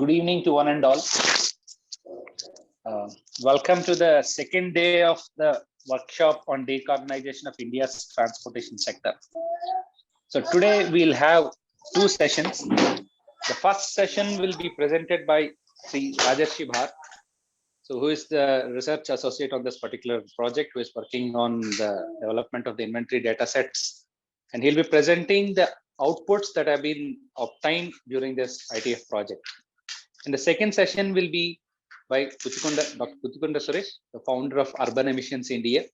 Good evening to one and all. Welcome to the second day of the workshop on decarbonization of India's transportation sector. So today we'll have two sessions. The first session will be presented by Sri Rajarshi Bhar, so who is the research associate on this particular project, who is working on the development of the inventory data sets, and he'll be presenting the outputs that have been obtained during this ITF project. And the second session will be by Dr. Puthukunda Suresh, the founder of Urban Emissions India.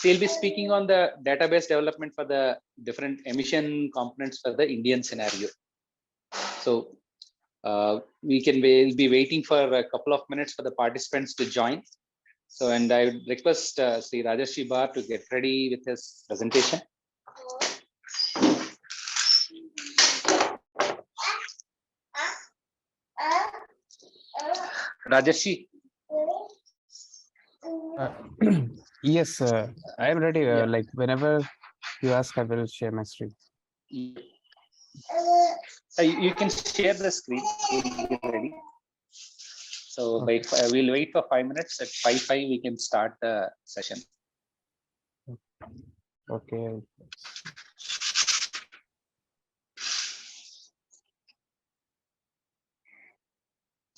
He'll be speaking on the database development for the different emission components for the Indian scenario. So we'll be waiting for a couple of minutes for the participants to join. So, and I would request Sri Rajarshi Bhar to get ready with his presentation. Rajarshi. Yes, I am ready. Like whenever you ask, I will share my screen. You can share the screen. We'll get ready. So okay. We'll wait for 5 minutes. At 5:05 we can start the session. Okay.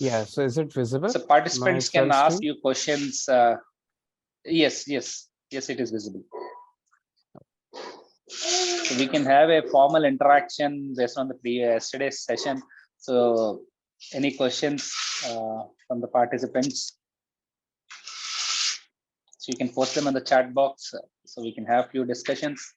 Yeah, so is it visible? So participants can ask you questions. Yes, it is visible. So we can have a formal interaction based on the yesterday's session. So any questions from the participants? So you can post them in the chat box so we can have few discussions.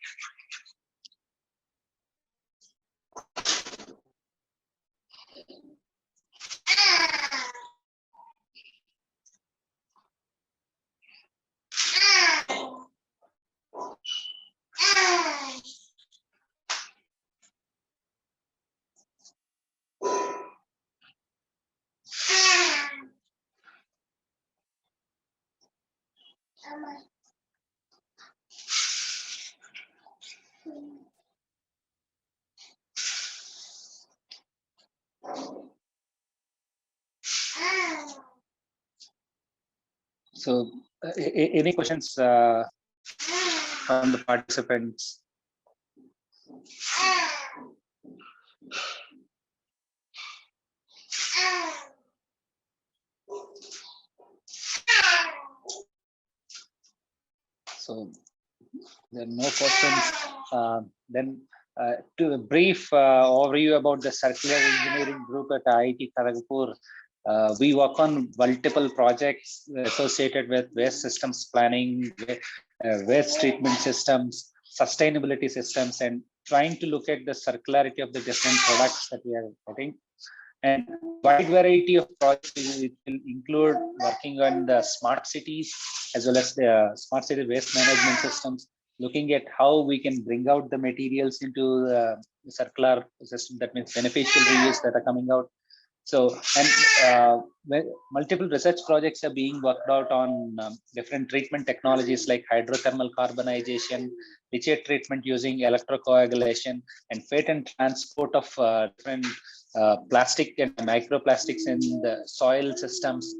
So any questions from the participants? So there are no questions. Then to a brief overview about the circular engineering group at IIT Kharagpur. We work on multiple projects associated with waste systems planning, waste treatment systems, sustainability systems, and trying to look at the circularity of the different products that we are getting. And wide variety of projects. It will include working on the smart cities as well as the smart city waste management systems, looking at how we can bring out the materials into the circular system. That means beneficial reuse that are coming out. So, and multiple research projects are being worked out on different treatment technologies like hydrothermal carbonization, leachate treatment using electrocoagulation, and fate and transport of different plastic and microplastics in the soil systems.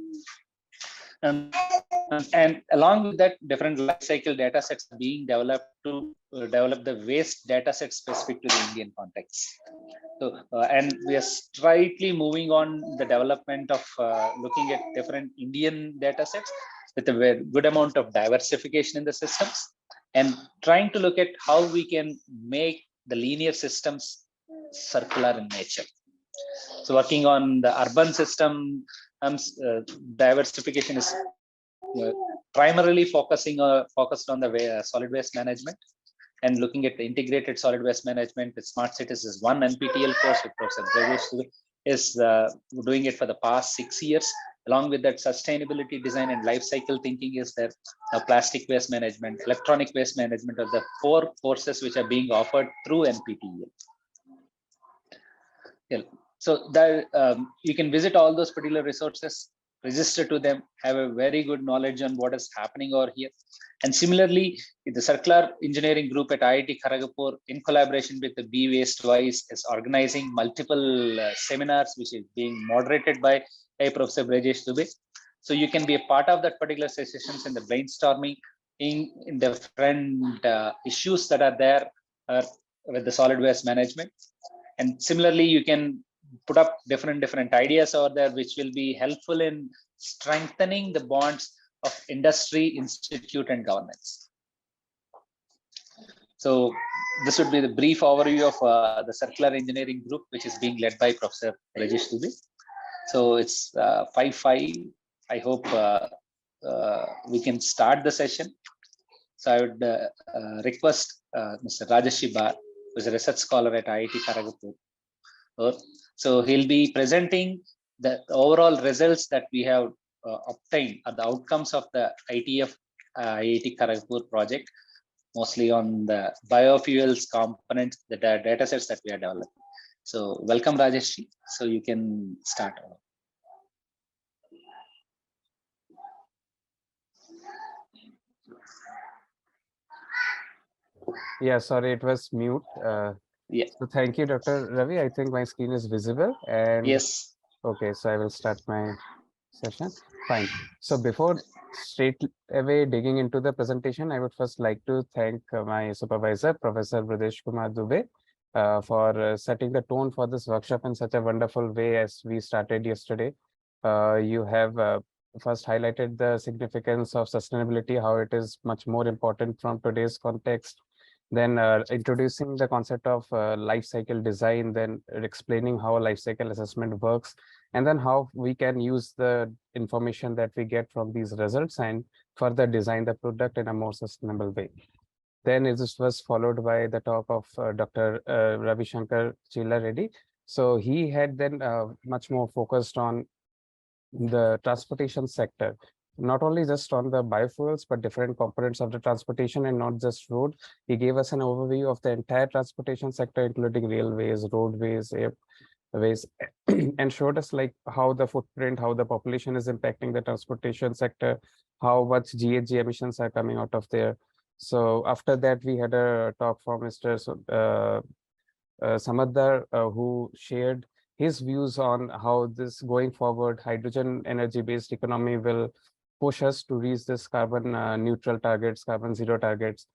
And along with that, different life cycle data sets are being developed to develop the waste data set specific to the Indian context. So, and we are slightly moving on the development of looking at different Indian data sets with a very good amount of diversification in the systems, and trying to look at how we can make the linear systems circular in nature. So working on the urban system, diversification is primarily focused on the solid waste management, and looking at the integrated solid waste management with smart cities is one NPTEL course with Professor Jagesh is doing it for the past 6 years. Along with that, sustainability design and life cycle thinking is there. Plastic waste management, electronic waste management are the 4 courses which are being offered through NPTEL. Yeah. So that you can visit all those particular resources register to them, have a very good knowledge on what is happening over here. And similarly, the circular engineering group at IIT Kharagpur, in collaboration with the Be Waste Wise, is organizing multiple seminars, which is being moderated by Professor Brajesh Dubey. So you can be a part of that particular sessions in the brainstorming in different issues that are there with the solid waste management. And similarly, you can put up different ideas over there, which will be helpful in strengthening the bonds of industry, institute, and governments. So this would be the brief overview of the circular engineering group, which is being led by Professor Rajesh Dubey. So it's 5:05. I hope we can start the session. So I would request Mr. Rajesh Bar, who is a research scholar at IIT Kharagpur. So he'll be presenting the overall results that we have obtained, the outcomes of the ITF IIT Kharagpur project, mostly on the biofuels components, the data sets that we are developing. So welcome, Rajesh. So you can start. Yeah, sorry, it was mute. Yeah. So thank you, Dr. Ravi. I think my screen is visible. And yes. Okay, so I will start my session. Fine. So before straight away digging into the presentation, I would first like to thank my supervisor, Professor Bradesh Kumar Dubey, for setting the tone for this workshop in such a wonderful way as we started yesterday. You have first highlighted the significance of sustainability, how it is much more important from today's context. Then introducing the concept of life cycle design, then explaining how life cycle assessment works, and then how we can use the information that we get from these results and further design the product in a more sustainable way. Then it was followed by the talk of Dr. Ravi Shankar Chila Reddy. So he had then much more focused on the transportation sector, not only just on the biofuels, but different components of the transportation and not just road. He gave us an overview of the entire transportation sector, including railways, roadways, airways, and showed us like how the footprint, how the population is impacting the transportation sector, how much GHG emissions are coming out of there. So after that, we had a talk from Mr. Samadar, who shared his views on how this going forward hydrogen energy based economy will push us to reach this carbon neutral targets, carbon zero targets,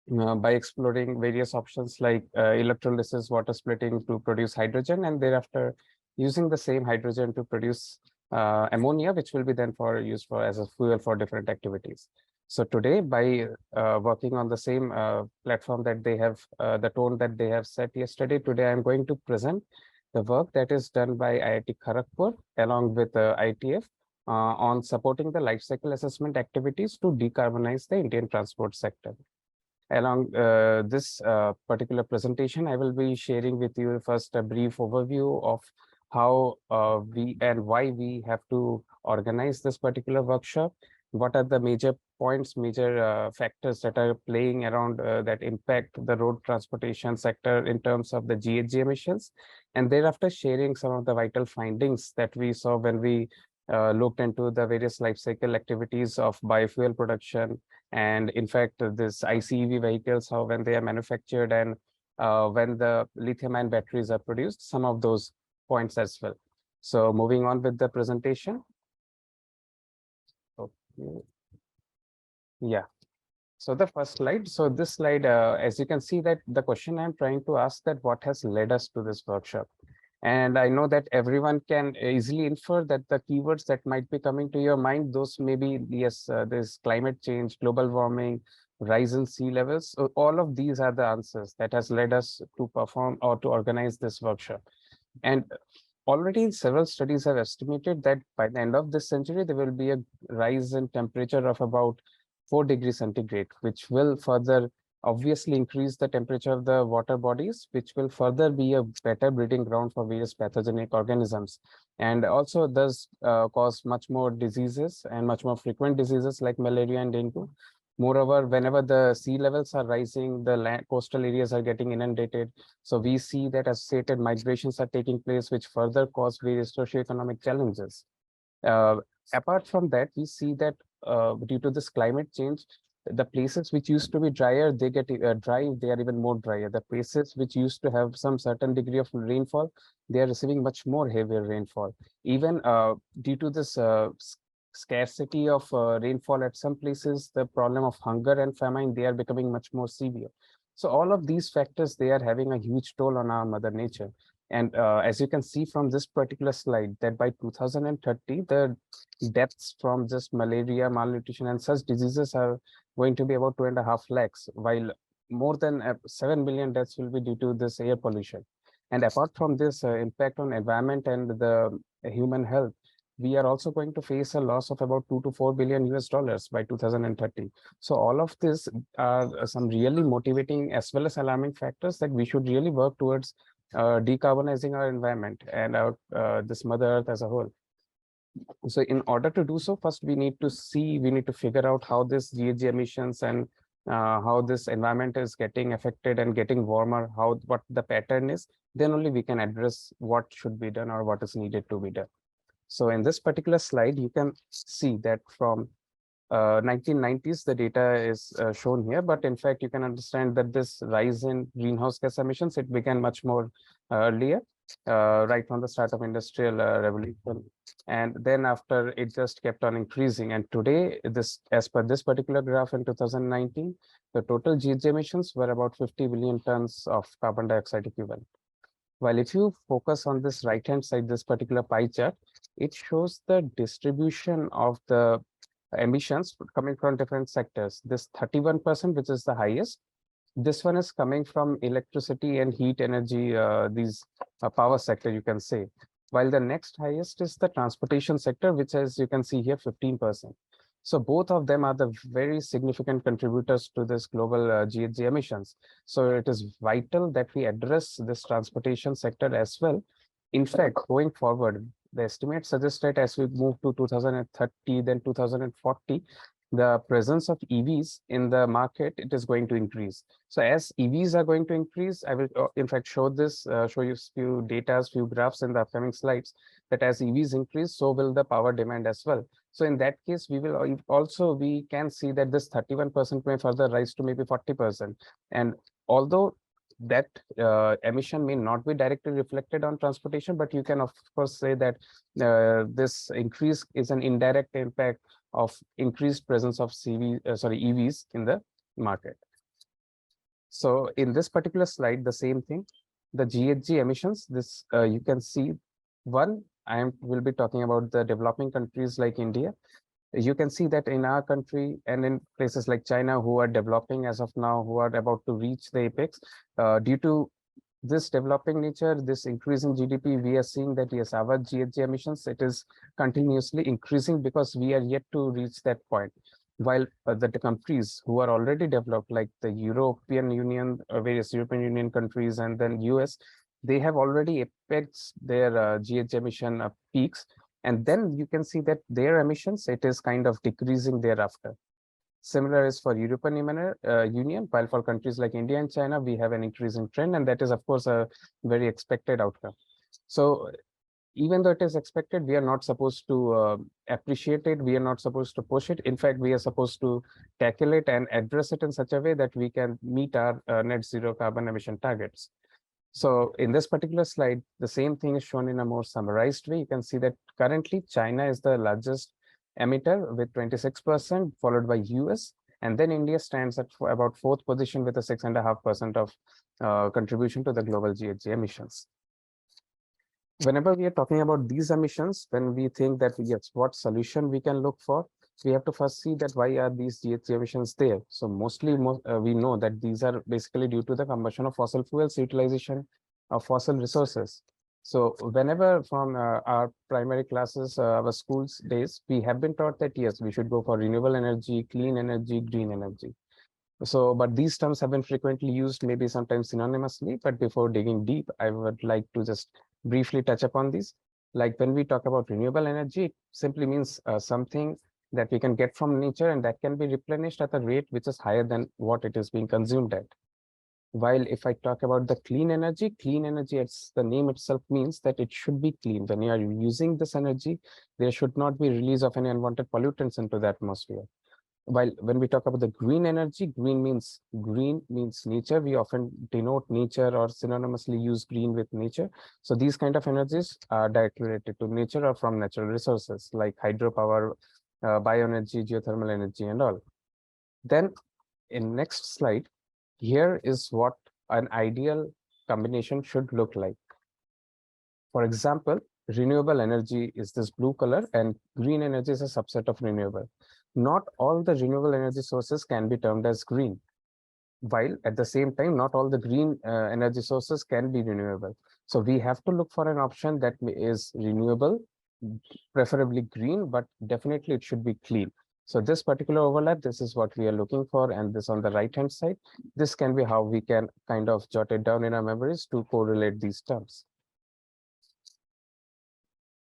by exploring various options like electrolysis, water splitting to produce hydrogen, and thereafter using the same hydrogen to produce ammonia, which will be then used for as a fuel for different activities. So today, by working on the same platform that they have, the tone that they have set yesterday, today I'm going to present the work that is done by IIT Kharagpur along with ITF on supporting the life cycle assessment activities to decarbonize the Indian transport sector. Along this particular presentation, I will be sharing with you first a brief overview of how we and why we have to organize this particular workshop. What are the major points, major factors that are playing around that impact the road transportation sector in terms of the GHG emissions, and thereafter sharing some of the vital findings that we saw when we looked into the various life cycle activities of biofuel production, and in fact this ICEV vehicles, how when they are manufactured and when the lithium-ion batteries are produced, some of those points as well. So moving on with the presentation. Okay. Yeah. So the first slide. So this slide, as you can see, that the question I'm trying to ask, that what has led us to this workshop. And I know that everyone can easily infer that the keywords that might be coming to your mind, those may be, yes, there's climate change, global warming, rise in sea levels. So all of these are the answers that has led us to perform or to organize this workshop. And already several studies have estimated that by the end of this century, there will be a rise in temperature of about 4 degrees centigrade, which will further obviously increase the temperature of the water bodies, which will further be a better breeding ground for various pathogenic organisms, and also does cause much more diseases and much more frequent diseases like malaria and dengue. Moreover, whenever the sea levels are rising, the coastal areas are getting inundated. So we see that associated migrations are taking place, which further cause various socioeconomic challenges. Uh, Apart from that, we see that due to this climate change, the places which used to be drier, they get dry, they are even more drier. The places which used to have some certain degree of rainfall, they are receiving much more heavier rainfall. Even due to this scarcity of rainfall at some places, the problem of hunger and famine, they are becoming much more severe. So all of these factors, they are having a huge toll on our mother nature. And as you can see from this particular slide, that by 2030, the deaths from just malaria, malnutrition, and such diseases are going to be about 2.5 lakhs, while more than 7 million deaths will be due to this air pollution. And apart from this impact on environment and the human health, we are also going to face a loss of about 2 to 4 billion US dollars by 2030. So all of this are some really motivating as well as alarming factors that we should really work towards decarbonizing our environment and our this mother earth as a whole. So in order to do so, first we need to figure out how this GHG emissions and how this environment is getting affected and getting warmer, what the pattern is. Then only we can address what should be done or what is needed to be done. So in this particular slide, you can see that from 1990s, the data is shown here, but in fact, you can understand that this rise in greenhouse gas emissions, it began much more earlier, right from the start of industrial revolution. And then after, it just kept on increasing. And today, as per this particular graph in 2019, the total GHG emissions were about 50 billion tons of carbon dioxide equivalent. While if you focus on this right-hand side, this particular pie chart, it shows the distribution of the emissions coming from different sectors. This 31%, which is the highest, this one is coming from electricity and heat energy, these power sector, you can say. While the next highest is the transportation sector, which as you can see here, 15%. So both of them are the very significant contributors to this global GHG emissions. So it is vital that we address this transportation sector as well. In fact, going forward, the estimates suggest that as we move to 2030, then 2040, the presence of EVs in the market, it is going to increase. So as EVs are going to increase, I will in fact show you few data, few graphs in the upcoming slides, that as EVs increase, so will the power demand as well. So in that case, we can see that this 31% may further rise to maybe 40%. And although that emission may not be directly reflected on transportation, but you can of course say that this increase is an indirect impact of increased presence of EVs in the market. So in this particular slide, the same thing, the GHG emissions, this you can see will be talking about the developing countries like India. You can see that in our country and in places like China, who are developing as of now, who are about to reach the apex, due to this developing nature, this increase in GDP, we are seeing that yes, our GHG emissions, it is continuously increasing because we are yet to reach that point. While the countries who are already developed, like the European Union, various European Union countries, and then US, they have already apexed their GHG emission peaks. And then you can see that their emissions, it is kind of decreasing thereafter. Similar is for European Union, while for countries like India and China, we have an increasing trend, and that is, of course, a very expected outcome. So even though it is expected, we are not supposed to appreciate it. We are not supposed to push it. In fact, we are supposed to tackle it and address it in such a way that we can meet our net zero carbon emission targets. So in this particular slide, the same thing is shown in a more summarized way. You can see that currently China is the largest emitter with 26%, followed by US, and then India stands at about fourth position with a 6.5% of contribution to the global GHG emissions. Whenever we are talking about these emissions, when we think that yes, what solution we can look for, we have to first see that why are these GHG emissions there. So mostly we know that these are basically due to the combustion of fossil fuels, utilization of fossil resources. So whenever from our primary classes, our schools days, we have been taught that yes, we should go for renewable energy, clean energy, green energy. So, but these terms have been frequently used, maybe sometimes synonymously, but before digging deep, I would like to just briefly touch upon these. Like when we talk about renewable energy, it simply means something that we can get from nature and that can be replenished at a rate which is higher than what it is being consumed at. While if I talk about the clean energy, it's the name itself means that it should be clean. When you are using this energy, there should not be release of any unwanted pollutants into the atmosphere. While when we talk about the green energy, green means nature. We often denote nature or synonymously use green with nature. So these kind of energies are directly related to nature or from natural resources like hydropower, bioenergy, geothermal energy, and all. Then in next slide, here is what an ideal combination should look like. For example, renewable energy is this blue color and green energy is a subset of renewable. Not all the renewable energy sources can be termed as green, while at the same time, not all the green energy sources can be renewable. So we have to look for an option that is renewable, preferably green, but definitely it should be clean. So this particular overlap, this is what we are looking for, and this on the right-hand side, this can be how we can kind of jot it down in our memories to correlate these terms.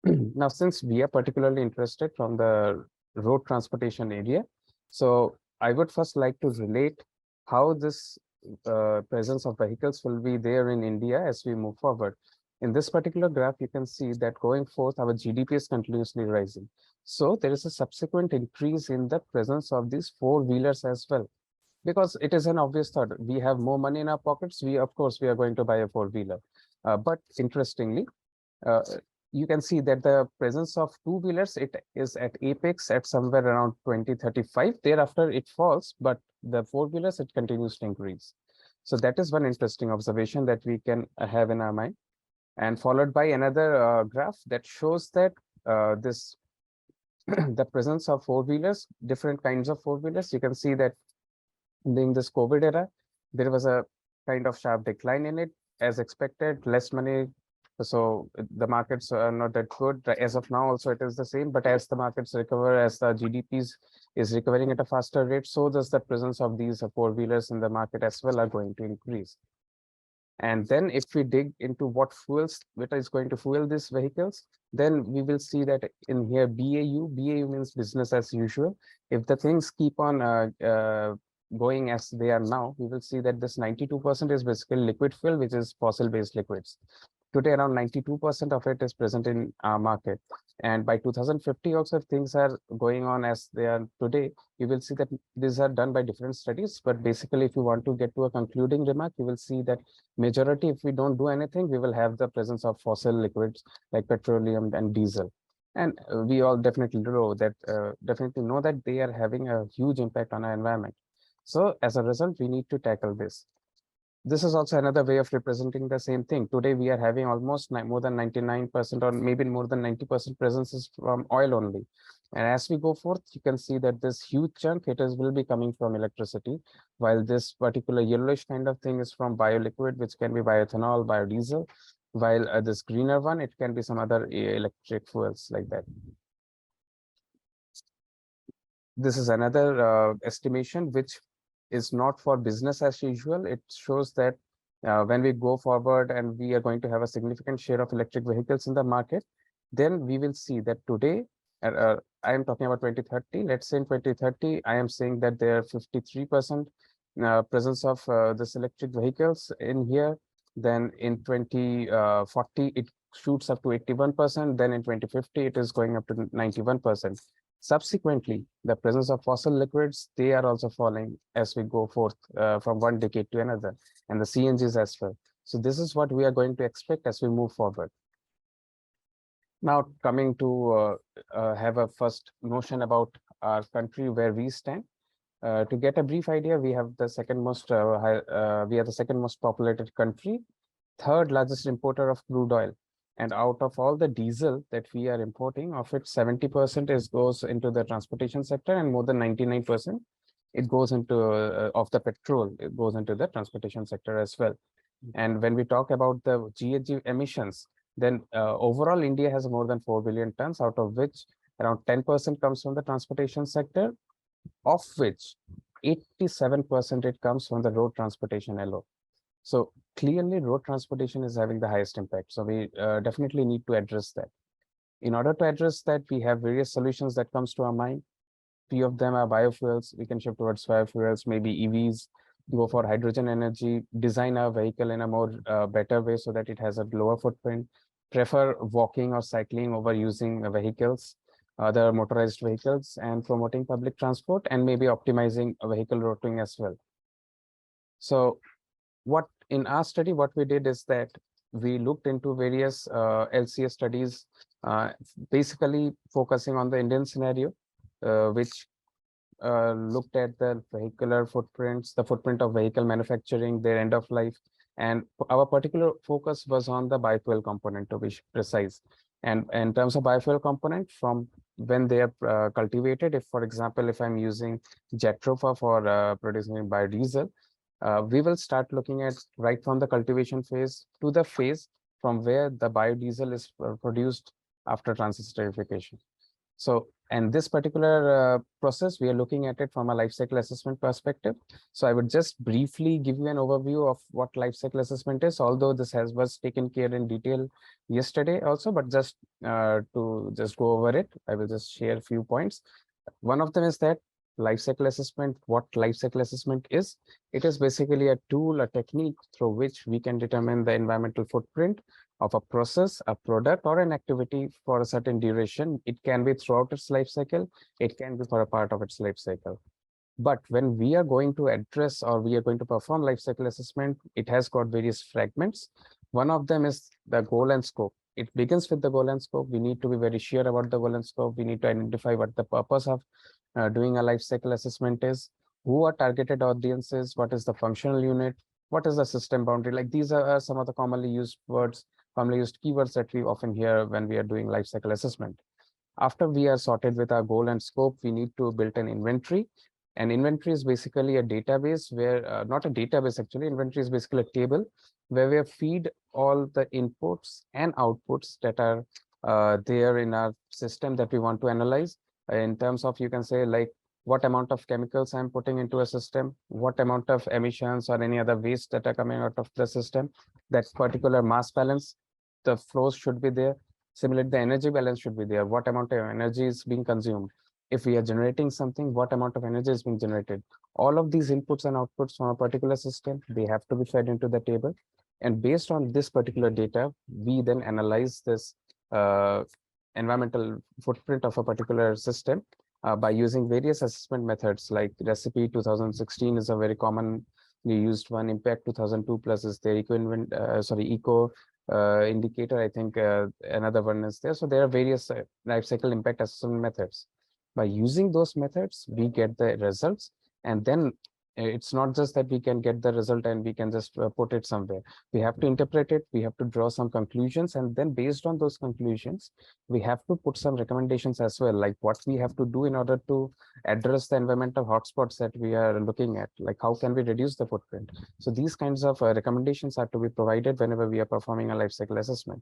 Now, since we are particularly interested from the road transportation area, so I would first like to relate how this presence of vehicles will be there in India as we move forward. In this particular graph, you can see that going forth, our GDP is continuously rising. So there is a subsequent increase in the presence of these four-wheelers as well, because it is an obvious thought. We have more money in our pockets. Of course, we are going to buy a four-wheeler. But interestingly, uh, you can see that the presence of two-wheelers, it is at apex at somewhere around 2035. Thereafter, it falls, but the four-wheelers, it continues to increase. So that is one interesting observation that we can have in our mind. And followed by another graph that shows that this the presence of four-wheelers, different kinds of four-wheelers. You can see that during this COVID era, there was a kind of sharp decline in it as expected, less money. So the markets are not that good. As of now, also it is the same, but as the markets recover, as the GDPs is recovering at a faster rate, so does the presence of these four-wheelers in the market as well are going to increase. And then if we dig into what is going to fuel these vehicles, then we will see that in here BAU means business as usual. If the things keep on going as they are now, we will see that this 92% is basically liquid fuel, which is fossil-based liquids. Today, around 92% of it is present in our market. And by 2050, also, if things are going on as they are today, you will see that these are done by different studies. But basically, if you want to get to a concluding remark, you will see that majority, if we don't do anything, we will have the presence of fossil liquids like petroleum and diesel. And we all definitely know that they are having a huge impact on our environment. So as a result, we need to tackle this. This is also another way of representing the same thing. Today, we are having almost more than 99% or maybe more than 90% presence is from oil only. And as we go forth, you can see that this huge chunk, will be coming from electricity, while this particular yellowish kind of thing is from bioliquid, which can be bioethanol, biodiesel, while this greener one, it can be some other electric fuels like that. This is another estimation, which is not for business as usual. It shows that when we go forward and we are going to have a significant share of electric vehicles in the market, then we will see that today, I am talking about 2030. Let's say in 2030, I am saying that there are 53% presence of this electric vehicles in here. Then in 2040, it shoots up to 81%. Then in 2050, it is going up to 91%. Subsequently, the presence of fossil liquids, they are also falling as we go forth from one decade to another, and the CNGs as well. So this is what we are going to expect as we move forward. Now, coming to have a first notion about our country, where we stand. To get a brief idea, we have the second most, we are the second most populated country, third largest importer of crude oil. And out of all the diesel that we are importing, of it 70% goes into the transportation sector, and more than 99% it goes into of the petrol, it goes into the transportation sector as well. And when we talk about the GHG emissions, then overall India has more than 4 billion tons, out of which around 10% comes from the transportation sector, of which 87% it comes from the road transportation alone. So clearly road transportation is having the highest impact. So we definitely need to address that. In order to address that, we have various solutions that comes to our mind. Few of them are biofuels. We can shift towards biofuels, maybe EVs. go for hydrogen energy, design our vehicle in a more better way so that it has a lower footprint, prefer walking or cycling over using vehicles, other motorized vehicles, and promoting public transport, and maybe optimizing vehicle routing as well. So what in our study, what we did is that we looked into various LCA studies, basically focusing on the Indian scenario, which looked at the vehicular footprints, the footprint of vehicle manufacturing, their end of life. And our particular focus was on the biofuel component, to be precise. And in terms of biofuel component, from when they are cultivated, if, for example, if I'm using Jatropha for producing biodiesel, we will start looking at right from the cultivation phase to the phase from where the biodiesel is produced after transesterification. So, and this particular process, we are looking at it from a life cycle assessment perspective. So I would just briefly give you an overview of what life cycle assessment is, although this was taken care in detail yesterday also, but just to just go over it, I will just share a few points. One of them is that life cycle assessment, what life cycle assessment is. It is basically a tool, a technique through which we can determine the environmental footprint of a process, a product, or an activity for a certain duration. It can be throughout its life cycle. It can be for a part of its life cycle. But when we are going to address or we are going to perform life cycle assessment, it has got various fragments. One of them is the goal and scope. It begins with the goal and scope. We need to be very sure about the goal and scope. We need to identify what the purpose of doing a life cycle assessment is, who are targeted audiences, what is the functional unit, what is the system boundary. Like these are some of the commonly used words, commonly used keywords that we often hear when we are doing life cycle assessment. After we are sorted with our goal and scope, we need to build an inventory. And inventory is basically a database where, not a database actually, inventory is basically a table where we feed all the inputs and outputs that are there in our system that we want to analyze in terms of, you can say, like what amount of chemicals I'm putting into a system, what amount of emissions or any other waste that are coming out of the system, that particular mass balance, the flows should be there. Similarly, the energy balance should be there. What amount of energy is being consumed? If we are generating something, what amount of energy is being generated? All of these inputs and outputs from a particular system, they have to be fed into the table. And based on this particular data, we then analyze this environmental footprint of a particular system by using various assessment methods, like Recipe 2016 is a very common used one. Impact 2002 plus is the eco indicator. I think another one is there. So there are various life cycle impact assessment methods. By using those methods, we get the results, and then it's not just that we can get the result and we can just put it somewhere. We have to interpret it, we have to draw some conclusions, and then based on those conclusions, we have to put some recommendations as well, like what we have to do in order to address the environmental hotspots that we are looking at, like how can we reduce the footprint. So these kinds of recommendations are to be provided whenever we are performing a life cycle assessment.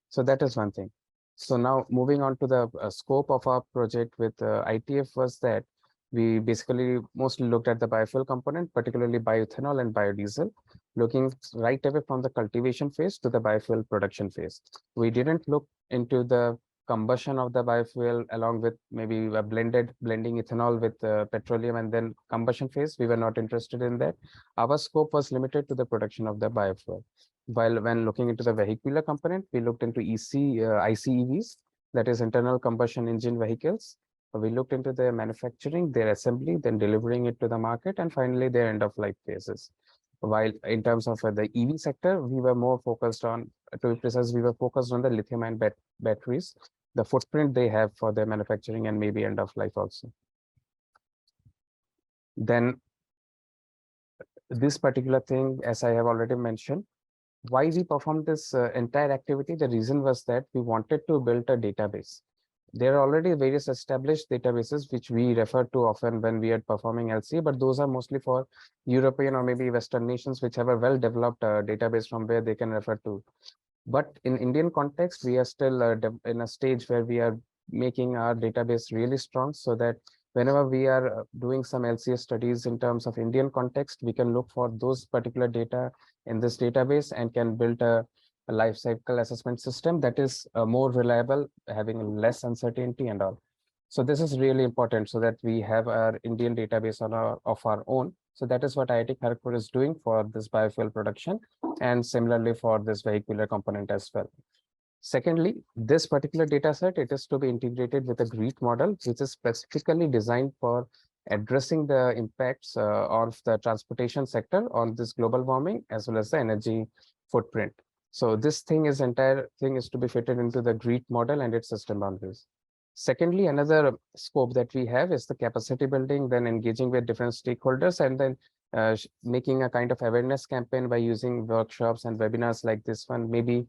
So that is one thing. So now moving on to the scope of our project with ITF was that we basically mostly looked at the biofuel component, particularly bioethanol and biodiesel, looking right away from the cultivation phase to the biofuel production phase. We didn't look into the combustion of the biofuel along with maybe a blending ethanol with petroleum and then combustion phase. We were not interested in that. Our scope was limited to the production of the biofuel. While when looking into the vehicular component, we looked into ICEVs, that is internal combustion engine vehicles. We looked into their manufacturing, their assembly, then delivering it to the market, and finally their end of life phases. While in terms of the EV sector, we were more focused on, to be precise, we were focused on the lithium-ion batteries, the footprint they have for their manufacturing and maybe end of life also. Then this particular thing, as I have already mentioned, why we performed this entire activity, the reason was that we wanted to build a database. There are already various established databases which we refer to often when we are performing LCA, but those are mostly for European or maybe Western nations which have a well-developed database from where they can refer to. But in Indian context, we are still in a stage where we are making our database really strong so that whenever we are doing some LCA studies in terms of Indian context, we can look for those particular data in this database and can build a life cycle assessment system that is more reliable, having less uncertainty and all. So this is really important so that we have our Indian database of our own So that is what IIT Kharagpur is doing for this biofuel production, and similarly for this vehicular component as well. Secondly, this particular data set, it is to be integrated with a GREET model, which is specifically designed for addressing the impacts of the transportation sector on this global warming as well as the energy footprint. So this entire thing is to be fitted into the GREET model and its system boundaries. Secondly, another scope that we have is the capacity building, then engaging with different stakeholders, and then making a kind of awareness campaign by using workshops and webinars like this one. Maybe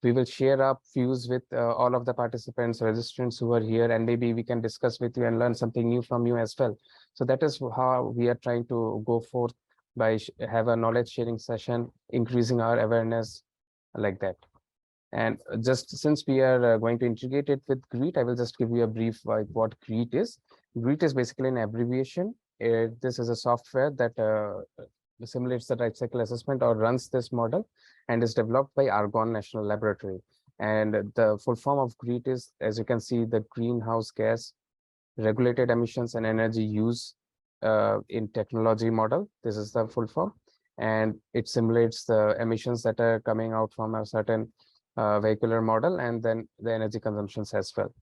we will share our views with all of the participants, registrants who are here, and maybe we can discuss with you and learn something new from you as well. So that is how we are trying to go forth, by have a knowledge sharing session, increasing our awareness like that. And just since we are going to integrate it with GREET, I will just give you a brief like what GREET is. GREET is basically an abbreviation. This is a software that simulates the life cycle assessment or runs this model, and is developed by Argonne National Laboratory. And the full form of GREET is, as you can see, the greenhouse gas regulated emissions and energy use in technology model. This is the full form, and it simulates the emissions that are coming out from a certain vehicular model, and then the energy consumptions as well.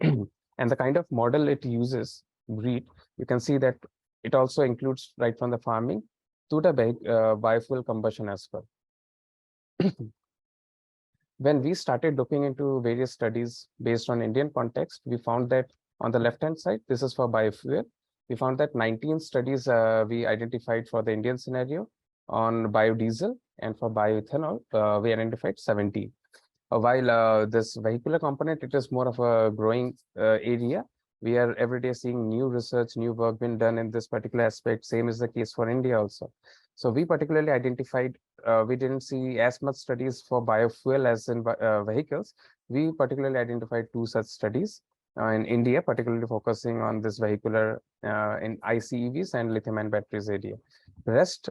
And the kind of model it uses, GREET, you can see that it also includes right from the farming to the biofuel combustion as well. When we started looking into various studies based on Indian context, we found that on the left-hand side, this is for biofuel. We found that 19 studies we identified for the Indian scenario on biodiesel, and for bioethanol, we identified 17. While this vehicular component, it is more of a growing area. We are every day seeing new research, new work being done in this particular aspect. Same is the case for India also. So we particularly identified, we didn't see as much studies for biofuel as in vehicles. We particularly identified 2 such studies in India, particularly focusing on this vehicular in ICEVs and lithium-ion batteries area. The rest,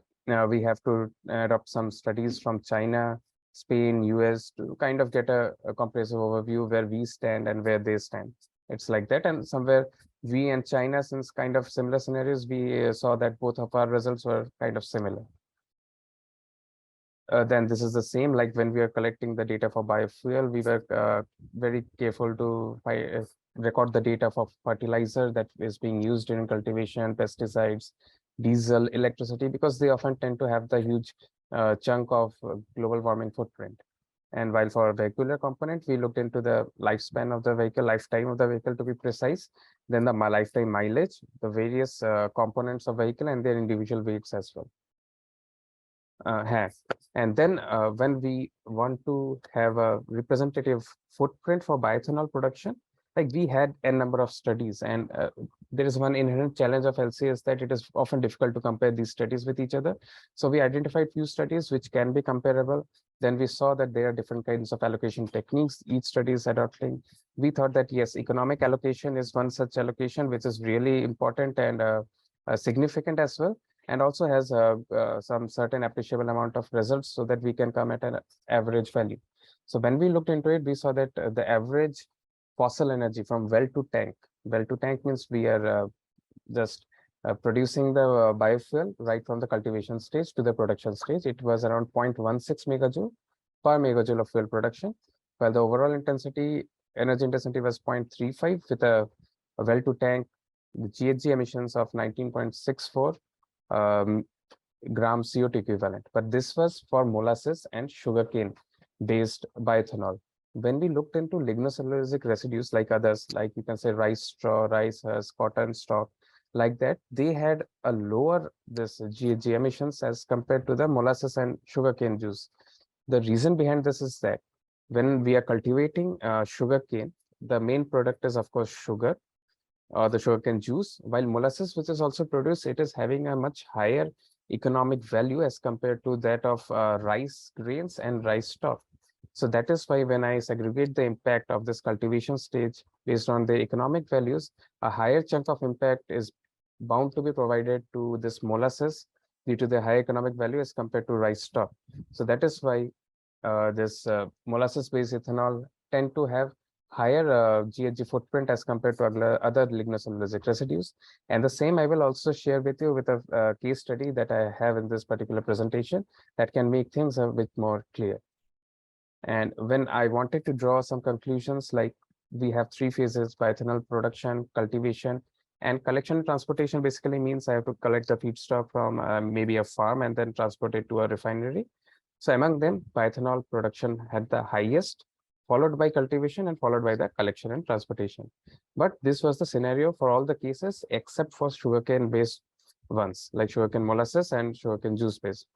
we have to adopt some studies from China, Spain, US to kind of get a comprehensive overview where we stand and where they stand. It's like that. And somewhere we and China, since kind of similar scenarios, we saw that both of our results were kind of similar. Then this is the same, like when we are collecting the data for biofuel, we were very careful to record the data for fertilizer that is being used during cultivation, pesticides, diesel, electricity, because they often tend to have the huge chunk of global warming footprint. And while for a vehicular component, we looked into the lifespan of the vehicle, lifetime of the vehicle to be precise, then the lifetime mileage, the various components of vehicle and their individual weights as well. And then when we want to have a representative footprint for bioethanol production, like we had a number of studies, and there is one inherent challenge of LCA is that it is often difficult to compare these studies with each other. So we identified few studies which can be comparable. Then we saw that there are different kinds of allocation techniques each study is adopting. We thought that yes, economic allocation is one such allocation which is really important and significant as well, and also has some certain appreciable amount of results so that we can come at an average value. So when we looked into it, we saw that the average fossil energy from well to tank means we are just producing the biofuel right from the cultivation stage to the production stage. It was around 0.16 megajoule per megajoule of fuel production, while the overall energy intensity was 0.35 with a well to tank GHG emissions of 19.64 gram CO2 equivalent. But this was for molasses and sugarcane based bioethanol. When we looked into lignocellulosic residues like others, like you can say rice straw, rice husk, cotton stalk, like that, they had a lower this GHG emissions as compared to the molasses and sugarcane juice. The reason behind this is that when we are cultivating sugarcane, the main product is of course sugar, or the sugarcane juice, while molasses, which is also produced, it is having a much higher economic value as compared to that of rice grains and rice stalk. So that is why when I segregate the impact of this cultivation stage based on the economic values, a higher chunk of impact is bound to be provided to this molasses due to the high economic value as compared to rice stalk. So that is why this molasses-based ethanol tend to have higher GHG footprint as compared to other lignocellulosic residues. And the same I will also share with you with a case study that I have in this particular presentation that can make things a bit more clear. And when I wanted to draw some conclusions, like we have three phases: bioethanol production, cultivation, and collection and transportation. Basically means I have to collect the feedstock from maybe a farm and then transport it to a refinery. So among them, bioethanol production had the highest, followed by cultivation and followed by the collection and transportation. But this was the scenario for all the cases except for sugarcane based ones, like sugarcane molasses and sugarcane juice based.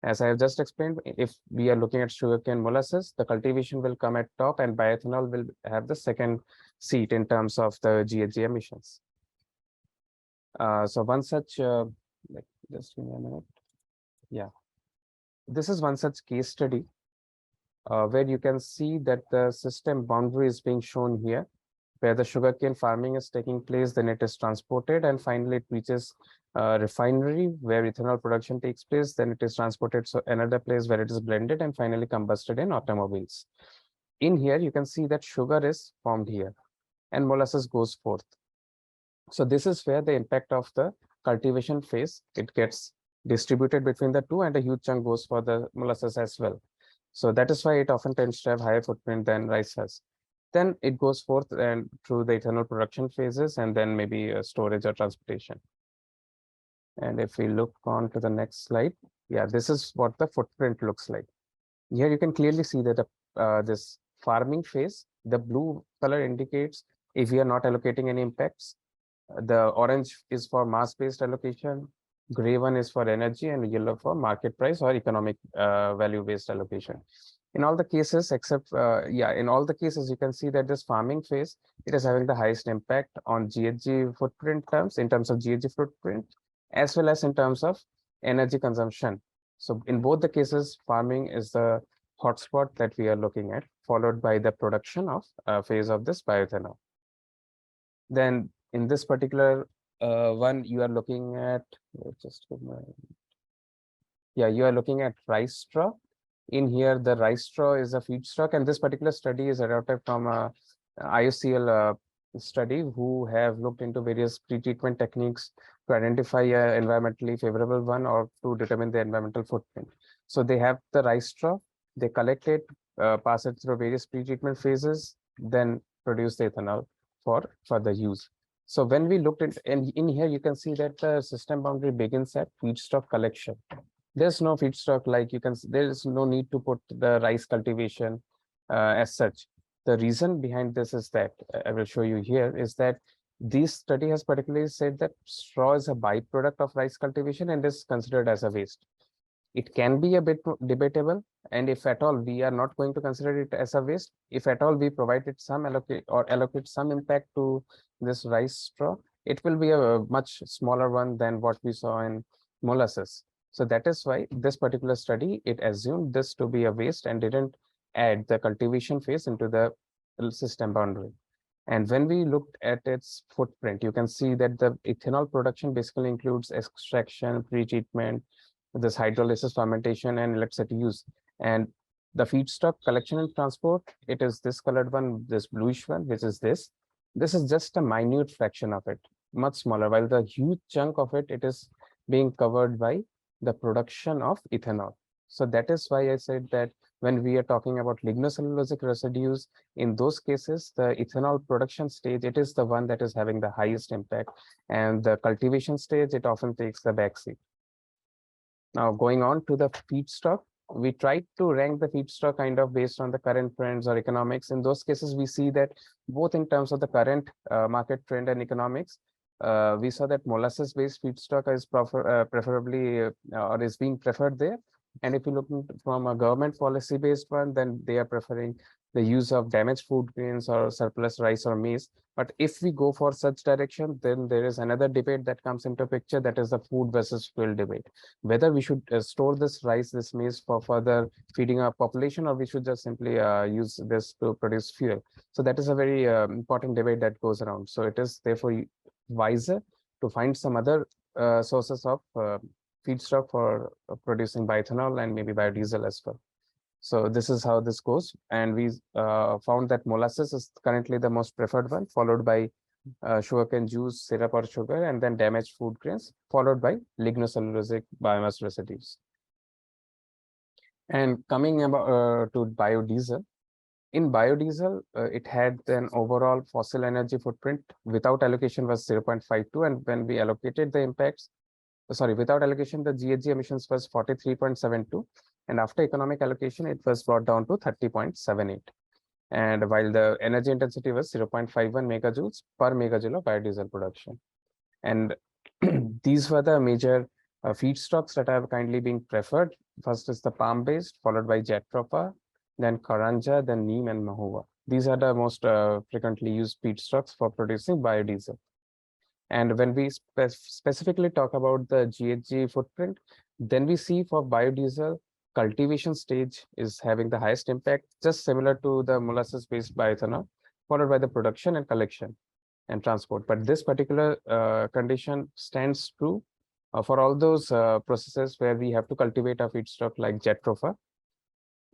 As I have just explained, if we are looking at sugarcane molasses, the cultivation will come at top and bioethanol will have the second seat in terms of the GHG emissions. So one such, just give me a minute. Yeah, this is one such case study where you can see that the system boundary is being shown here, where the sugarcane farming is taking place, then it is transported, and finally it reaches refinery where ethanol production takes place, then it is transported to another place where it is blended and finally combusted in automobiles. In here, you can see that sugar is formed here and molasses goes forth. So this is where the impact of the cultivation phase, it gets distributed between the two and a huge chunk goes for the molasses as well. So that is why it often tends to have higher footprint than rice has. Then it goes forth and through the ethanol production phases and then maybe storage or transportation. And if we look on to the next slide, yeah, this is what the footprint looks like. Here you can clearly see that this farming phase, the blue color indicates if we are not allocating any impacts. The orange is for mass-based allocation, gray one is for energy, and yellow for market price or economic value-based allocation. In all the cases, except, in all the cases, you can see that this farming phase, it is having the highest impact on GHG footprint terms, in terms of GHG footprint, as well as in terms of energy consumption. So in both the cases, farming is the hotspot that we are looking at, followed by the production of phase of this bioethanol. Then in this particular one, you are looking at, you are looking at rice straw. In here, the rice straw is a feedstock, and this particular study is adapted from a IOCL study who have looked into various pre-treatment techniques to identify a environmentally favorable one or to determine the environmental footprint. So they have the rice straw, they collect it, pass it through various pre-treatment phases, then produce the ethanol for further use. So when we looked at, and in here, you can see that the system boundary begins at feedstock collection. There's no feedstock, like you can, there is no need to put the rice cultivation as such. The reason behind this is that, I will show you here, is that this study has particularly said that straw is a byproduct of rice cultivation and is considered as a waste. It can be a bit debatable, and if at all we are not going to consider it as a waste, if at all we provided some allocate some impact to this rice straw, it will be a much smaller one than what we saw in molasses. So that is why this particular study, it assumed this to be a waste and didn't add the cultivation phase into the system boundary. And when we looked at its footprint, you can see that the ethanol production basically includes extraction, pre-treatment, this hydrolysis, fermentation, and electricity use. And the feedstock collection and transport, it is this colored one, this bluish one, which is this. This is just a minute fraction of it, much smaller, while the huge chunk of it, it is being covered by the production of ethanol. So that is why I said that when we are talking about lignocellulosic residues, in those cases, the ethanol production stage, it is the one that is having the highest impact. And the cultivation stage, it often takes the backseat. Now, going on to the feedstock, we tried to rank the feedstock kind of based on the current trends or economics. In those cases, we see that both in terms of the current market trend and economics, we saw that molasses-based feedstock is preferably or is being preferred there. And if you look from a government policy-based one, then they are preferring the use of damaged food grains or surplus rice or maize. But if we go for such direction, then there is another debate that comes into picture, that is the food versus fuel debate. Whether we should store this rice, this maize for further feeding our population, or we should just simply use this to produce fuel. So that is a very important debate that goes around. So it is therefore wiser to find some other sources of feedstock for producing bioethanol and maybe biodiesel as well. So this is how this goes. And we found that molasses is currently the most preferred one, followed by sugarcane juice, syrup or sugar, and then damaged food grains, followed by lignocellulosic biomass residues. And coming about to biodiesel, in biodiesel, it had an overall fossil energy footprint without allocation was 0.52, and when we allocated the impacts, without allocation, the GHG emissions was 43.72, and after economic allocation, it was brought down to 30.78. And while the energy intensity was 0.51 megajoules per megajoule of biodiesel production. And these were the major feedstocks that are kindly being preferred. First is the palm-based, followed by jatropha, then karanja, then neem and mahua. These are the most frequently used feedstocks for producing biodiesel. And when we specifically talk about the GHG footprint, then we see for biodiesel, cultivation stage is having the highest impact, just similar to the molasses-based bioethanol, followed by the production and collection and transport. But this particular condition stands true for all those processes where we have to cultivate a feedstock like jatropha.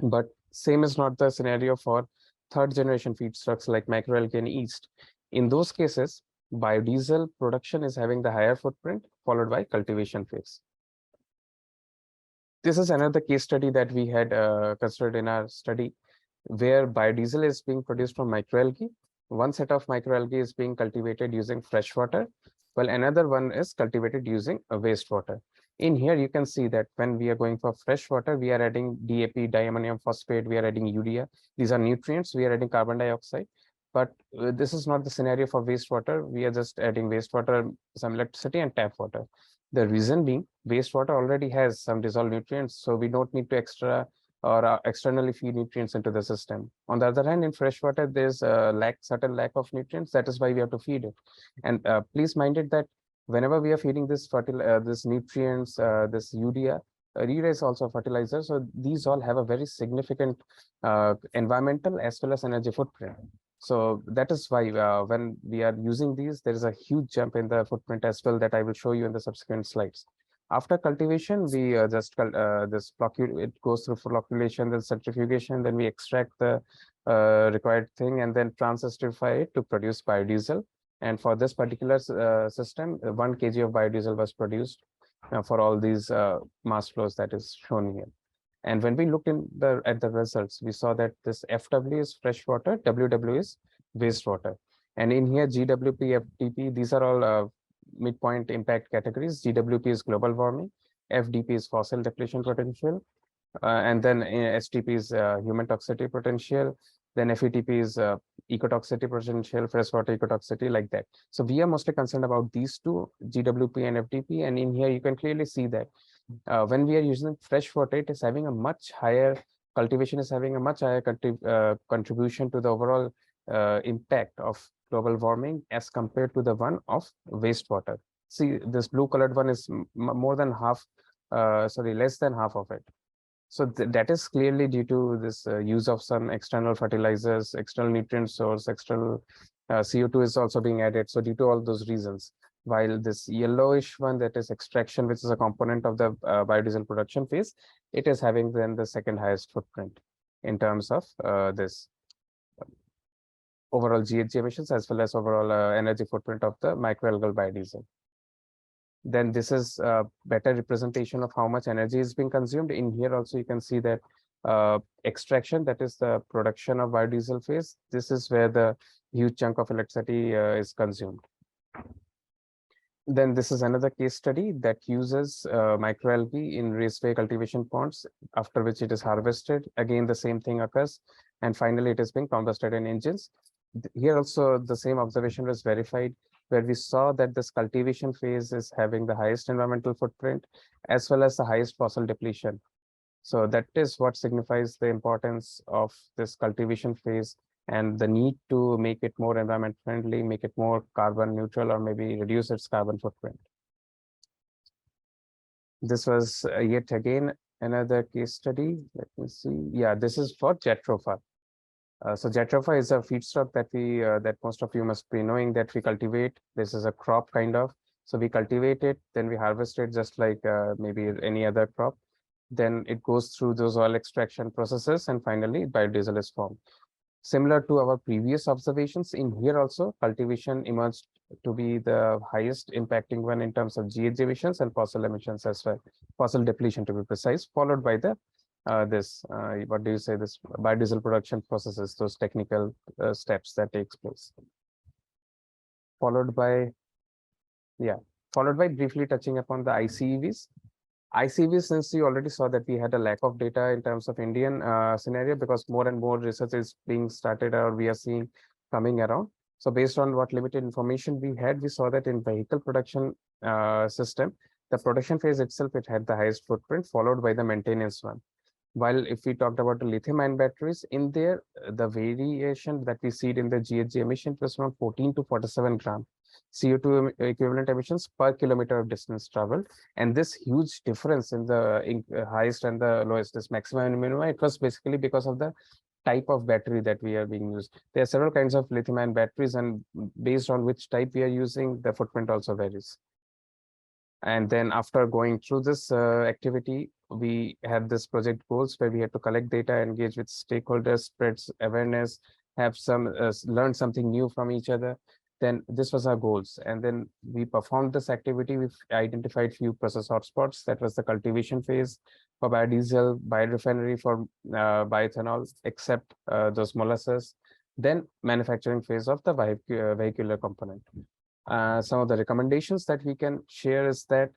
But same is not the scenario for third generation feedstocks like macroalgae and yeast. In those cases, biodiesel production is having the higher footprint, followed by cultivation phase. This is another case study that we had considered in our study, where biodiesel is being produced from microalgae. One set of microalgae is being cultivated using fresh water, while another one is cultivated using wastewater. In here, you can see that when we are going for fresh water, we are adding DAP, diammonium phosphate, we are adding urea. These are nutrients, we are adding carbon dioxide. But this is not the scenario for wastewater. We are just adding wastewater, some electricity and tap water. The reason being, wastewater already has some dissolved nutrients, so we don't need to externally feed nutrients into the system. On the other hand, in freshwater, there's a certain lack of nutrients. That is why we have to feed it. And please mind it that whenever we are feeding this nutrients, this urea is also a fertilizer. So these all have a very significant environmental as well as energy footprint. So that is why when we are using these, there is a huge jump in the footprint as well that I will show you in the subsequent slides. After cultivation, we it goes through flocculation, then centrifugation, then we extract the required thing and then transesterified it to produce biodiesel. And for this particular system, 1 kg of biodiesel was produced for all these mass flows that is shown here. And when we looked at the results, we saw that this FW is fresh water, WW is wastewater. And in here, GWP, FDP, these are all midpoint impact categories. GWP is global warming, FDP is fossil depletion potential, and then STP is human toxicity potential, then FETP is ecotoxicity potential, freshwater ecotoxicity, like that. So we are mostly concerned about these two, GWP and FDP, and in here you can clearly see that when we are using fresh water, it is having a much higher, cultivation is having a much higher contribution to the overall impact of global warming as compared to the one of wastewater. See, this blue colored one is more than half, less than half of it. So that is clearly due to this use of some external fertilizers, external nutrient source, external CO2 is also being added. So due to all those reasons, while this yellowish one, that is extraction, which is a component of the biodiesel production phase, it is having then the second highest footprint in terms of this overall GHG emissions as well as overall energy footprint of the microalgal biodiesel. Then this is a better representation of how much energy is being consumed. In here also you can see that extraction, that is the production of biodiesel phase, this is where the huge chunk of electricity is consumed. Then this is another case study that uses microalgae in raceway cultivation ponds, after which it is harvested. Again, the same thing occurs, and finally it is being combusted in engines. Here also the same observation was verified, where we saw that this cultivation phase is having the highest environmental footprint as well as the highest fossil depletion. So that is what signifies the importance of this cultivation phase and the need to make it more environment friendly, make it more carbon neutral, or maybe reduce its carbon footprint. This was yet again another case study. Let me see. Yeah, this is for jatropha. So jatropha is a feedstock that that most of you must be knowing that we cultivate. This is a crop kind of. So we cultivate it, then we harvest it just like maybe any other crop. then it goes through those oil extraction processes, and finally biodiesel is formed. Similar to our previous observations, in here also cultivation emerged to be the highest impacting one in terms of GHG emissions and fossil emissions as well, fossil depletion to be precise, followed by the what do you say, this biodiesel production processes, those technical steps that takes place. Followed by briefly touching upon the ICEVs. ICV, since you already saw that we had a lack of data in terms of Indian scenario, because more and more research is being started or we are seeing coming around. So based on what limited information we had, we saw that in vehicle production system, the production phase itself, it had the highest footprint, followed by the maintenance one. While if we talked about the lithium-ion batteries, in there, the variation that we see in the GHG emission was around 14 to 47 gram CO2 equivalent emissions per kilometer of distance traveled. And this huge difference in the highest and the lowest, this maximum and minimum, it was basically because of the type of battery that we are being used. There are several kinds of lithium-ion batteries, and based on which type we are using, the footprint also varies. And then after going through this activity, we had this project goals where we had to collect data, engage with stakeholders, spread awareness, have some learn something new from each other. Then this was our goals. And then we performed this activity. We've identified few process hotspots. That was the cultivation phase for biodiesel, biorefinery for bioethanol, except those molasses. Then manufacturing phase of the vehicular component. Some of the recommendations that we can share is that,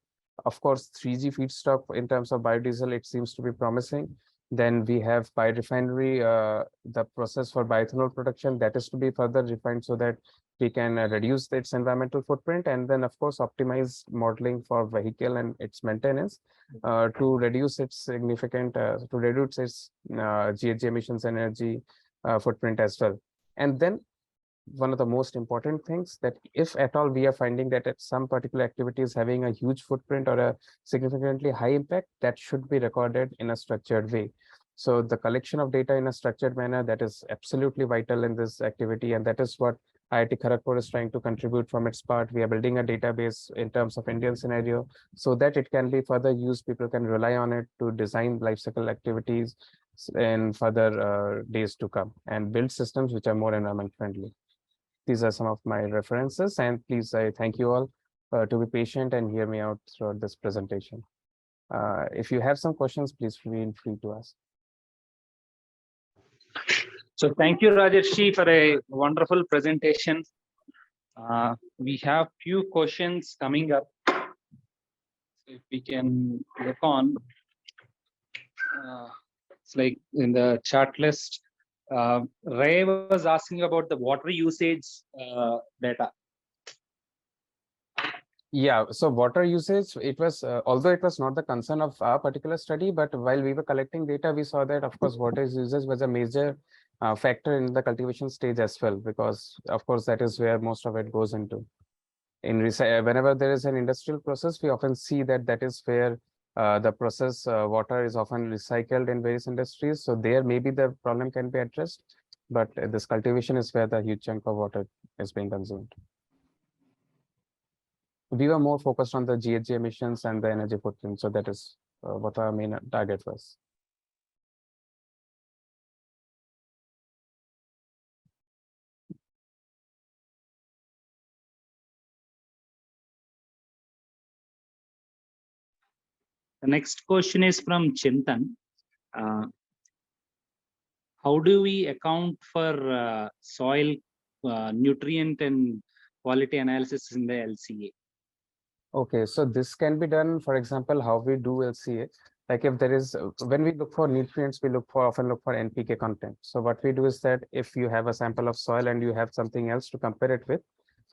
of course, 3G feedstock in terms of biodiesel, it seems to be promising. Then we have biorefinery, the process for bioethanol production, that is to be further refined so that we can reduce its environmental footprint. And then, of course, optimize modeling for vehicle and its maintenance to reduce its significant, to reduce its GHG emissions, energy footprint as well. And then one of the most important things, that if at all we are finding that at some particular activity is having a huge footprint or a significantly high impact, that should be recorded in a structured way. So the collection of data in a structured manner, that is absolutely vital in this activity, and that is what IIT Kharagpur is trying to contribute from its part. We are building a database in terms of Indian scenario so that it can be further used. People can rely on it to design life cycle activities in further days to come and build systems which are more environment friendly. These are some of my references, and please, I thank you all to be patient and hear me out throughout this presentation. If you have some questions, please feel free to ask. So thank you, Rajesh, for a wonderful presentation. We have few questions coming up. If we can look on, it's like in the chart list. Ray was asking about the water usage data. Yeah, so water usage, it was, although it was not the concern of our particular study, but while we were collecting data, we saw that, of course, water usage was a major factor in the cultivation stage as well, because, of course, that is where most of it goes into. Whenever there is an industrial process, we often see that that is where the process water is often recycled in various industries. So there maybe the problem can be addressed, but this cultivation is where the huge chunk of water is being consumed. We were more focused on the GHG emissions and the energy footprint. So that is what our main target was. The next question is from Chintan. How do we account for soil nutrient and quality analysis in the LCA? Okay, so this can be done, for example, how we do LCA. Like if there is, when we look for nutrients, we often look for NPK content. So what we do is that if you have a sample of soil and you have something else to compare it with,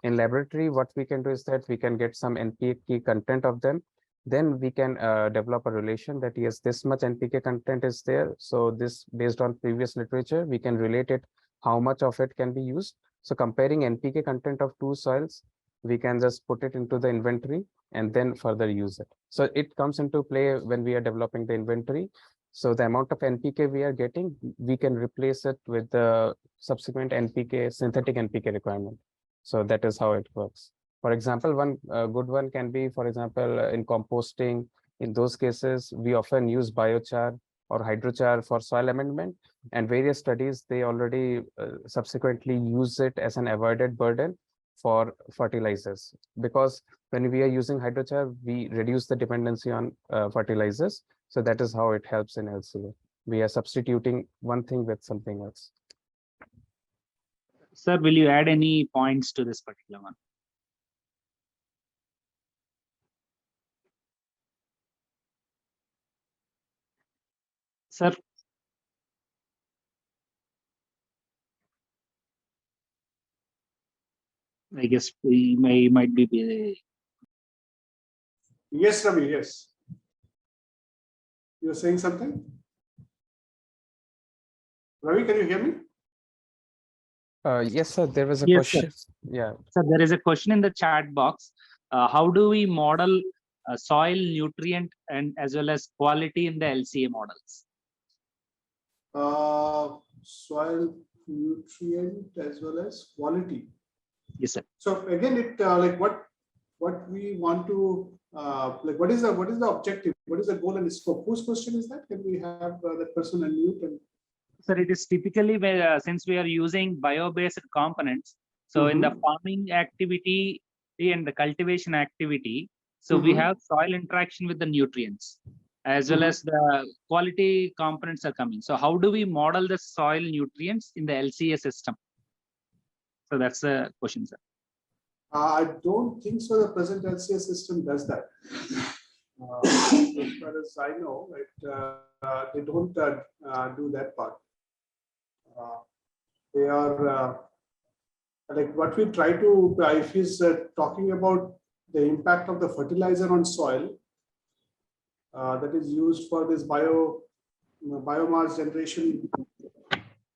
in laboratory, what we can do is that we can get some NPK content of them. Then we can develop a relation that yes, this much NPK content is there. So this, based on previous literature, we can relate it, how much of it can be used. So comparing NPK content of two soils, we can just put it into the inventory and then further use it. So it comes into play when we are developing the inventory. So the amount of NPK we are getting, we can replace it with the subsequent NPK, synthetic NPK requirement. So that is how it works. For example, one good one can be, for example, in composting, In those cases, we often use biochar or hydrochar for soil amendment, and various studies, they already subsequently use it as an avoided burden for fertilizers, because when we are using hydrochar, we reduce the dependency on fertilizers. So that is how it helps in LCA. We are substituting one thing with something else. Sir, will you add any points to this particular one? Sir? I guess we might be busy. Yes, Ravi, yes. You're saying something? Ravi, can you hear me? Yes, sir, there was a Yes, question. sir. Yeah. So there is a question in the chat box. How do we model soil, nutrient, and as well as quality in the LCA models? Soil, nutrient, as well as quality. Yes, sir. So again, it like what we want to like what is the objective? What is the goal and scope? Whose question is that? Can we have that person unmute? And Sir, it is typically where since we are using bio-based components, so in the farming activity and the cultivation activity, so we have soil interaction with the nutrients as well as the quality components are coming. So how do we model the soil nutrients in the LCA system? So that's the question, sir. I don't think so. The present LCA system does that. As far as I know, they don't do that part. They are like what we try to, if he's talking about the impact of the fertilizer on soil that is used for this biomass generation,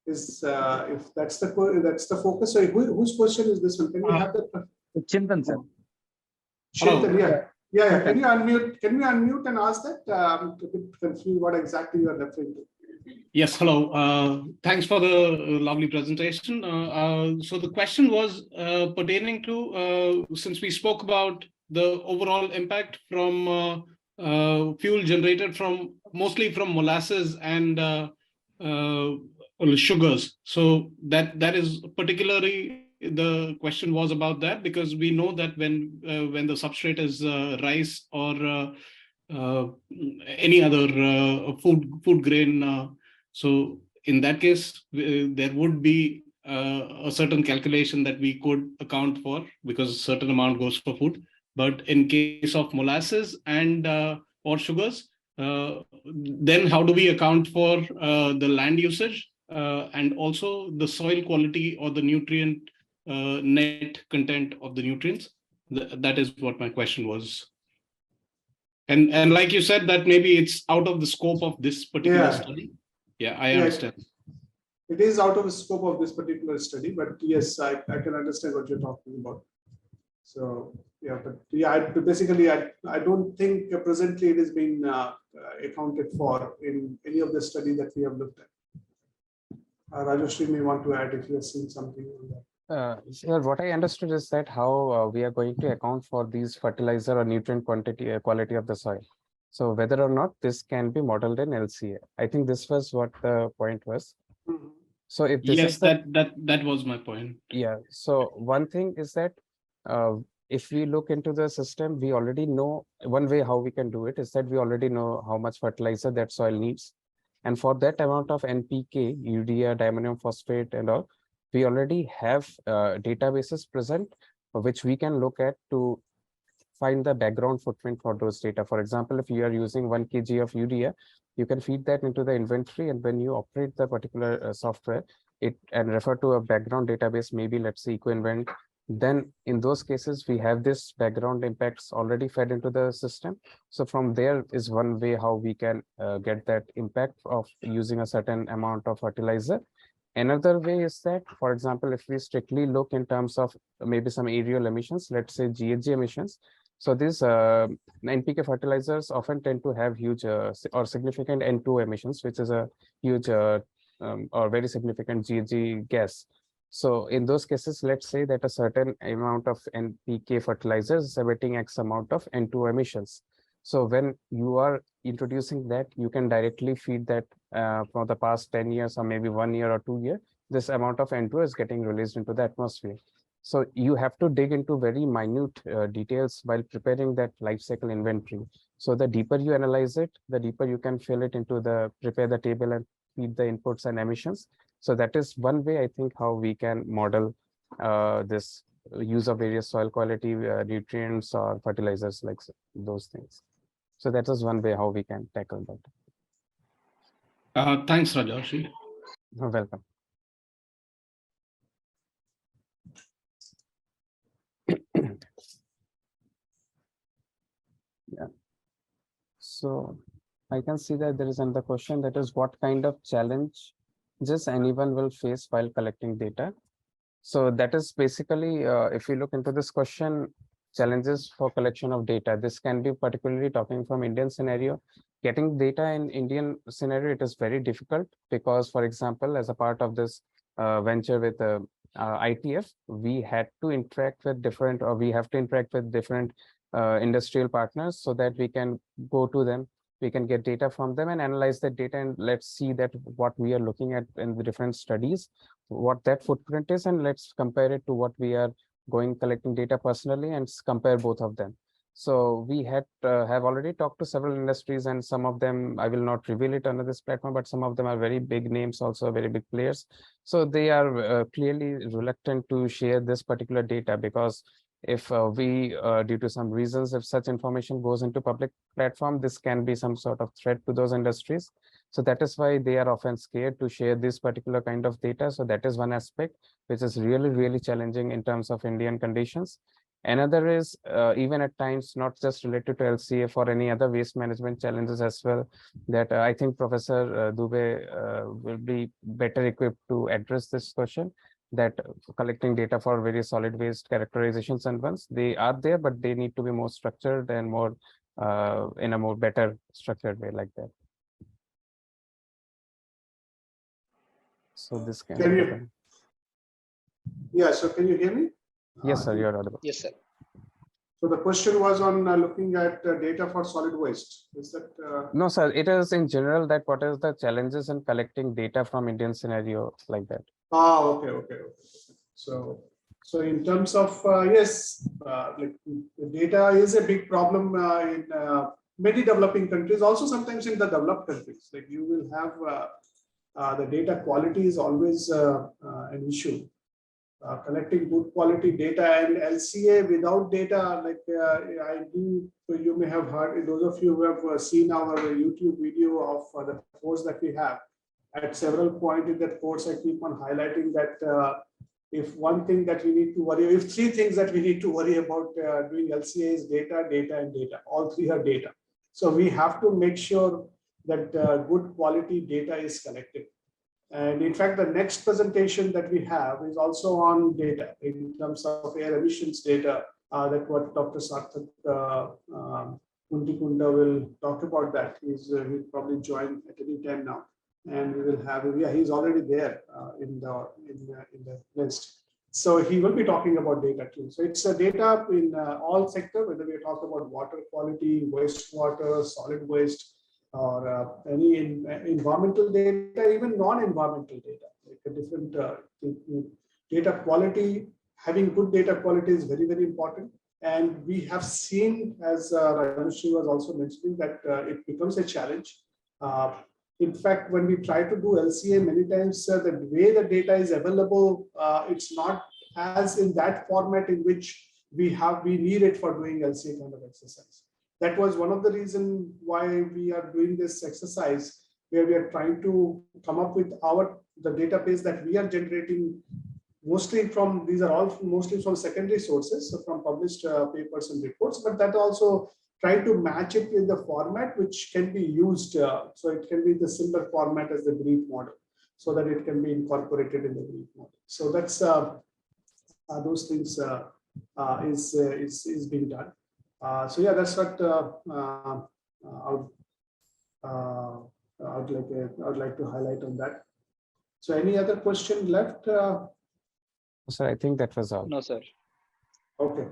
is if that's the focus. So whose question is this one? Can we have that? Chintan, sir. Chintan, yeah. Can you unmute? Can we unmute and ask that? I'm a bit confused what exactly you are referring to. Yes, hello. Thanks for the lovely presentation. So the question was pertaining to, since we spoke about the overall impact from fuel generated mostly from molasses and sugars. So that is particularly, the question was about that, because we know that when the substrate is rice or any other food grain, so in that case, there would be a certain calculation that we could account for, because a certain amount goes for food. But in case of molasses and or sugars, then how do we account for the land usage and also the soil quality or the nutrient net content of the nutrients? That is what my question was. And like you said, that maybe it's out of the scope of this particular study. Yeah, I understand. It is out of the scope of this particular study, but yes, I can understand what you're talking about. So yeah, but yeah, basically, I don't think presently it is being accounted for in any of the study that we have looked at. Rajashri may want to add if you have seen something on that. Sir, what I understood is that how we are going to account for these fertilizer or nutrient quality of the soil. So whether or not this can be modeled in LCA, I think this was what the point was. So if this yes, is the, that was my point. Yeah. So one thing is that if we look into the system, we already know one way how we can do it is that we already know how much fertilizer that soil needs. And for that amount of NPK, urea, diammonium phosphate, and all, we already have databases present which we can look at to find the background footprint for those data. For example, if you are using 1 kg of urea, you can feed that into the inventory, and when you operate the particular software, and refer to a background database, maybe let's say EcoInvent, then in those cases, we have this background impacts already fed into the system. So from there is one way how we can get that impact of using a certain amount of fertilizer. Another way is that, for example, if we strictly look in terms of maybe some aerial emissions, let's say GHG emissions. So these NPK fertilizers often tend to have huge or significant N2 emissions, which is a huge or very significant GHG gas. So in those cases, let's say that a certain amount of NPK fertilizers is emitting X amount of N2 emissions. So when you are introducing that, you can directly feed that for the past 10 years or maybe 1 year or 2 years, this amount of N2O is getting released into the atmosphere. So you have to dig into very minute details while preparing that life cycle inventory. So the deeper you analyze it, the deeper you can fill it into prepare the table and feed the inputs and emissions. So that is one way I think how we can model this use of various soil quality nutrients or fertilizers like those things. So that is one way how we can tackle that. Thanks, Rajarshi. You're welcome. Yeah. So I can see that there is another question, that is what kind of challenge just anyone will face while collecting data. So that is basically, if you look into this question, challenges for collection of data. This can be particularly talking from Indian scenario. Getting data in Indian scenario, it is very difficult because, for example, as a part of this venture with ITF, we had to interact with different, or we have to interact with different industrial partners so that we can go to them, we can get data from them and analyze that data, and let's see that what we are looking at in the different studies, what that footprint is, and let's compare it to what we are collecting data personally and compare both of them. So we have already talked to several industries, and some of them, I will not reveal it under this platform, but some of them are very big names, also very big players. So they are clearly reluctant to share this particular data, because if due to some reasons, if such information goes into public platform, this can be some sort of threat to those industries. So that is why they are often scared to share this particular kind of data. So that is one aspect which is really, really challenging in terms of Indian conditions. Another is even at times not just related to LCA, for any other waste management challenges as well, that I think Professor Dubey will be better equipped to address this question, that collecting data for various solid waste characterizations and ones, they are there, but they need to be more structured and more in a more better structured way like that. So this can you, yeah, so can you hear me? Yes, sir, you're audible. Yes, sir. So the question was on looking at data for solid waste. Is that? No, sir, it is in general that what is the challenges in collecting data from Indian scenario like that? Ah, okay. So in terms of, yes, like data is a big problem in many developing countries, also sometimes in the developed countries. Like you will have the data quality is always an issue. Collecting good quality data and LCA without data, like you may have heard, those of you who have seen our YouTube video of the course that we have, at several points in that course, I keep on highlighting that if one thing that we need to worry, if three things that we need to worry about doing LCA is data, and data. All three are data. So we have to make sure that good quality data is collected. And in fact, the next presentation that we have is also on data in terms of air emissions data, that what Dr. Sarthak Kuntikunda will talk about that. He'll probably join at any time now. And we will have, yeah, he's already there in the list. So he will be talking about data too. So it's a data in all sectors, whether we talk about water quality, wastewater, solid waste, or any environmental data, even non-environmental data, like a different data quality. Having good data quality is very, very important. And we have seen, as Rajashri was also mentioning, that it becomes a challenge. In fact, when we try to do LCA, many times the way the data is available, it's not as in that format in which we need it for doing LCA kind of exercise. That was one of the reasons why we are doing this exercise, where we are trying to come up with the database that we are generating mostly from, these are all mostly from secondary sources, so from published papers and reports, but that also try to match it in the format which can be used. So it can be the similar format as the brief model, so that it can be incorporated in the brief model. So that's those things is being done. So yeah, that's what I would like to highlight on that. So any other question left? Sir, I think that was all. No, sir. Okay.